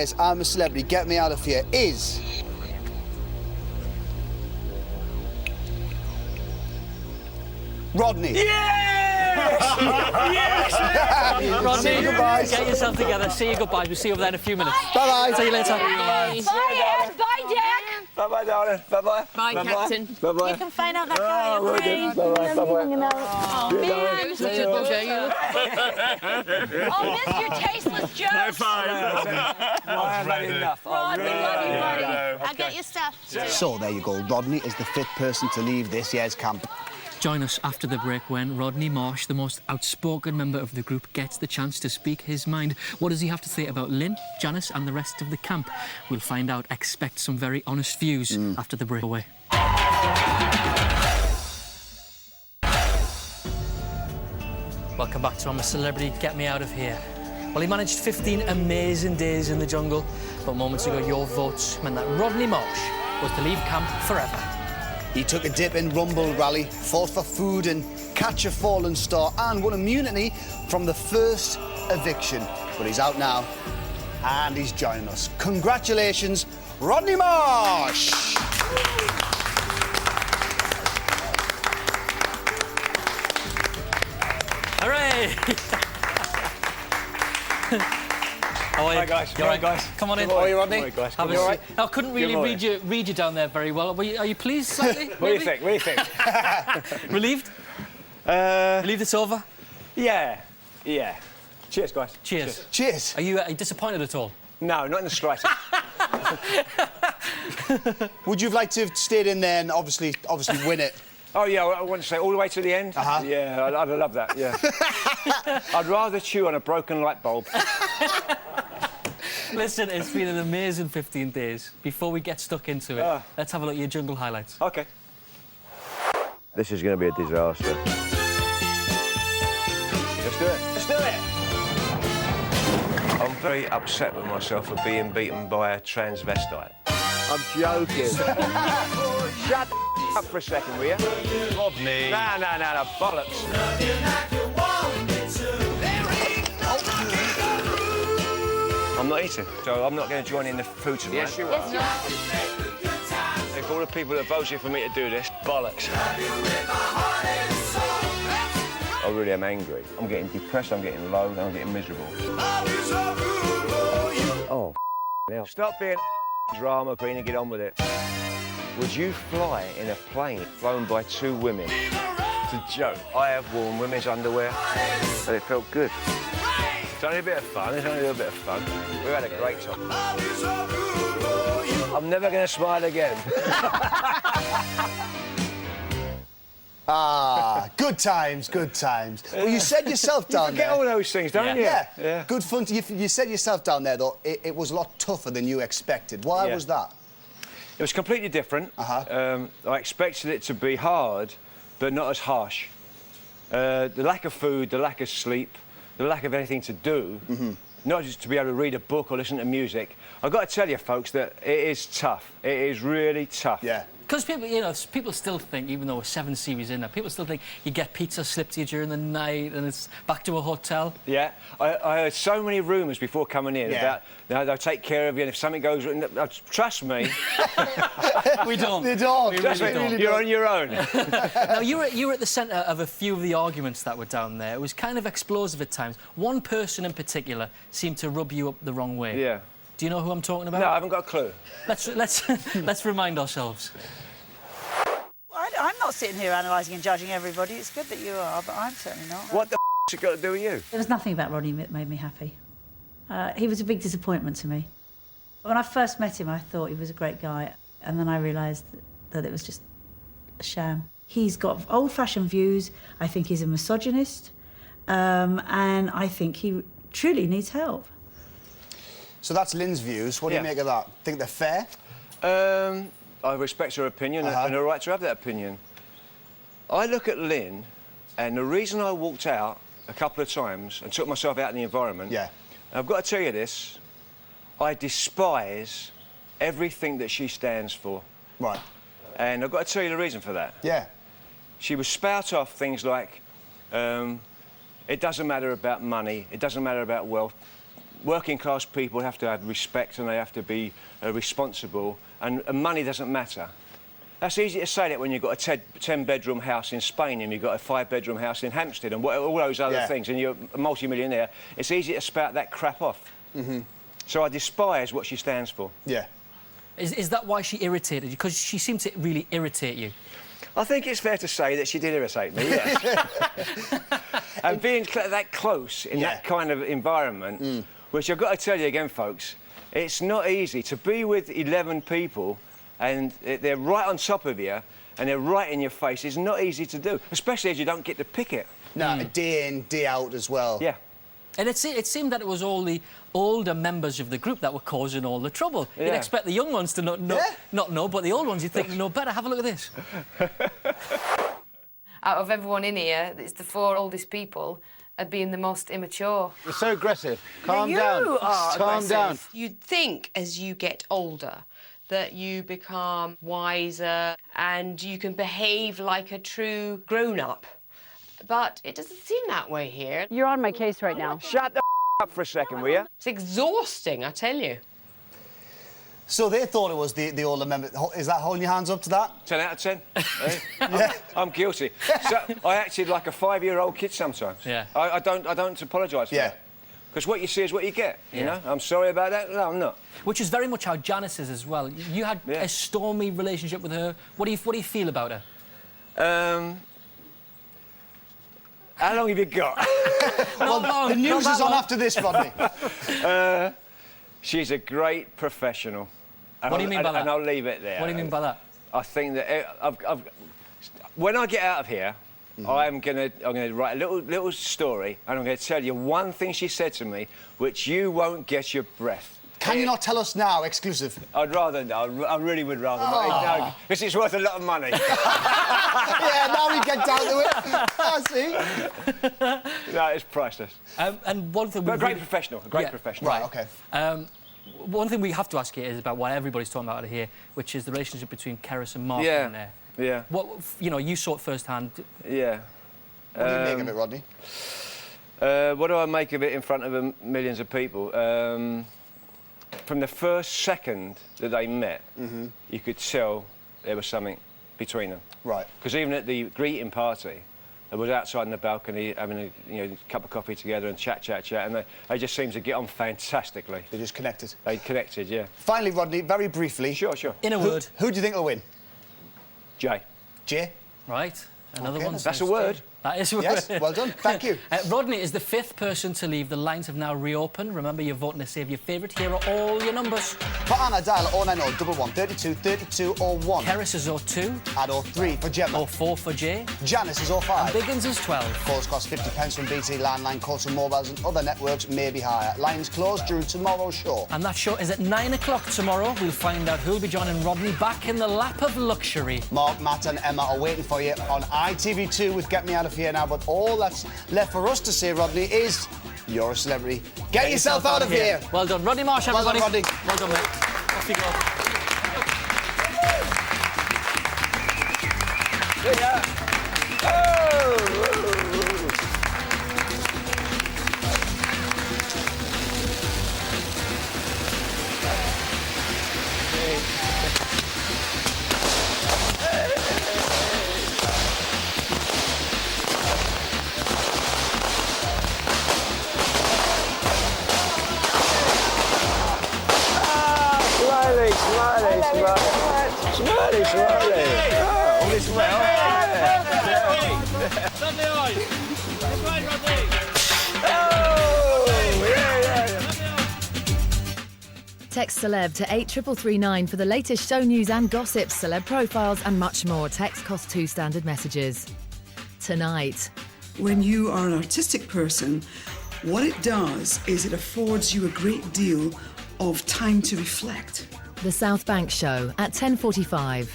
Yes, I'm a Celebrity, Get Me Out of Here is... Rodney. Yes! Yes! Rodney, See you, goodbyes. get yourself together. See you goodbyes. We'll see you over there in a few minutes. Bye-bye. See you later. Bye, Ed. Bye, Jack. Bye-bye, darling. Bye-bye. Bye, Captain. Bye-bye. You can find out that guy. well done. Bye-bye. Bye-bye. Oh, man. Such a bugger, you. Oh, miss your tasteless jokes. I've had enough. Rod, we love you, buddy. I'll get your stuff. So there you go. Rodney is the fifth person to leave this year's camp. Join us after the break when Rodney Marsh, the most outspoken member of the group, gets the chance to speak his mind. What does he have to say about Lynn, Janice and the rest of the camp? We'll find out. Expect some very honest views after the breakaway. Welcome back to I'm a Celebrity, Get Me Out of Here. Well, he managed 15 amazing days in the jungle, but moments ago your votes meant that Rodney Marsh was to leave camp forever. He took a dip in Rumble Rally, fought for food and Catch a Fallen Star and won immunity from the first eviction. But he's out now and he's joining us. Congratulations, Rodney Marsh! Hooray! How are you? Hi, guys. You all right, guys? Come on in. How are you, Rodney? Hi, guys. Have a You all seat. right? I couldn't really read you down there very well. Are you pleased slightly? What do you think? What do you think? Relieved? Relieved it's over? Yeah. Yeah. Cheers, guys. Cheers. Cheers. Are you disappointed at all? No, not in the slightest. Would you have liked to have stayed in there and obviously win it? Oh, yeah, I want to say all the way to the end. Uh-huh. Yeah, I'd love that, yeah. I'd rather chew on a broken light bulb. Listen, it's been an amazing 15 days. Before we get stuck into it, let's have a look at your jungle highlights. OK. This is going to be a disaster. Let's do it. Let's do it! I'm very upset with myself for being beaten by a transvestite. I'm joking. Shut up for a second, will you? Rodney. No, bollocks. I'm not eating, so I'm not going to join in the food tonight. Yes, you are. If all the people that voted for me to do this, bollocks. I really am angry. I'm getting depressed, I'm getting low, and I'm getting miserable. Oh, now. Stop being drama queen and get on with it. Would you fly in a plane flown by two women? It's a joke. I have worn women's underwear, and it felt good. It's only a bit of fun. It's only a little bit of fun. We've had a great time. I'm never going to smile again. Ah, good times, good times. Well, you said yourself down Get there... all those things, don't you? Yeah. Good fun. You said yourself down there, though, it was a lot tougher than you expected. Why was that? It was completely different. I expected it to be hard, but not as harsh. The lack of food, the lack of sleep, the lack of anything to do, not just to be able to read a book or listen to music. I've got to tell you, folks, that it is tough. It is really tough. Yeah. Because people still think, even though we're 7 series in there, people still think you get pizza slipped to you during the night and it's back to a hotel. Yeah, I heard so many rumours before coming in about they'll take care of you and if something goes wrong, trust me. We don't. They don't. We Trust really me, don't. you're on your own. Now, you were at the centre of a few of the arguments that were down there. It was kind of explosive at times. One person in particular seemed to rub you up the wrong way. Yeah. Do you know who I'm talking about? No, I haven't got a clue. Let's remind ourselves. I'm not sitting here analysing and judging everybody. It's good that you are, but I'm certainly not. What the f***'s it got to do with you? There was nothing about Rodney that made me happy. He was a big disappointment to me. When I first met him, I thought he was a great guy, and then I realised that it was just a sham. He's got old-fashioned views. I think he's a misogynist, and I think he truly needs help. So that's Lynn's views. What do you make of that? Think they're fair? I respect her opinion and her right to have that opinion. I look at Lynn, and the reason I walked out a couple of times and took myself out in the environment... Yeah. I've got to tell you this, I despise everything that she stands for. Right. And I've got to tell you the reason for that. Yeah. She would spout off things like, it doesn't matter about money, it doesn't matter about wealth. working class people have to have respect and they have to be responsible, and money doesn't matter. That's easy to say that when you've got a 10-bedroom house in Spain and you've got a 5-bedroom house in Hampstead and all those other things, and you're a multi-millionaire. It's easy to spout that crap off. So I despise what she stands for. Yeah. Is that why she irritated you? Because she seemed to really irritate you. I think it's fair to say that she did irritate me, yes. And being that close in that kind of environment, which I've got to tell you again, folks, it's not easy to be with 11 people and they're right on top of you and they're right in your face. It's not easy to do, especially as you don't get to pick it. No, day in, day out as well. Yeah. And it seemed that it was all the older members of the group that were causing all the trouble. Yeah. You'd expect the young ones to not know, but the old ones, you'd think, no better. Have a look at this. Out of everyone in here, it's the 4 oldest people are being the most immature. You're so aggressive. Calm You down. are Calm aggressive. down. You'd think as you get older that you become wiser and you can behave like a true grown-up. But it doesn't seem that way here. You're on my case right now. Shut the up for a second, will you? It's exhausting, I tell you. So they thought it was the older member. Is that holding your hands up to that? 10 out of 10. I'm guilty. So I acted like a 5-year-old kid sometimes. Yeah. I don't apologise for that. Because what you see is what you get, you know? I'm sorry about that. No, I'm not. Which is very much how Janice is as well. You had a stormy relationship with her. What do you feel about her? How long have you got? The news is on after this, Rodney. She's a great professional. What do you mean by that? And I'll leave it there. What do you mean by that? I think that when I get out of here, I'm gonna write a little story, and I'm gonna tell you one thing she said to me, which you won't get your breath. Can you not tell us now, exclusive? I'd rather not. I really would rather not. Because it's worth a lot of money. Yeah, now we get down to it. I see. No, it's priceless. And one thing... But a great professional. A great professional. Right, OK. One thing we have to ask you is about what everybody's talking about here, which is the relationship between Keris and Mark in there. Yeah. What, you know, you saw it firsthand. Yeah. What do you make of it, Rodney? What do I make of it in front of millions of people? From the first second that they met, you could tell there was something between them. Right. Because even at the greeting party, I was outside on the balcony having a cup of coffee together and chat, and they just seemed to get on fantastically. They just connected. They connected, yeah. Finally, Rodney, very briefly. Sure. In a word. Who do you think will win? Jay. Jay? Right. Another one. That's a word. That is a word. Yes, well done. Thank you. Rodney is the 5th person to leave. The lines have now reopened. Remember, you're voting to save your favourite. Here are all your numbers. For Anna, dial 090 11 32 32 01. Keris is 02. Add 03 for Gemma. 04 for Jay. Janice is 05. Biggins is 12. Calls cost 50 pence from BT Landline. Calls from mobiles and other networks may be higher. Lines closed during tomorrow's show. And that show is at 9 o'clock tomorrow. We'll find out who'll be joining Rodney back in the lap of luxury. Mark, Matt and Emma are waiting for you on ITV2 with Get Me Out of Here Now, but all that's left for us to say, Rodney, is you're a celebrity. Get yourself out of here. Well done. Rodney Marsh, everybody. Well done, Rodney. Well done, mate. Off you go. Text celeb to 83339 for the latest show news and gossip, celeb profiles and much more. Text costs 2 standard messages. Tonight. When you are an artistic person, what it does is it affords you a great deal of time to reflect. The South Bank Show at 10:45.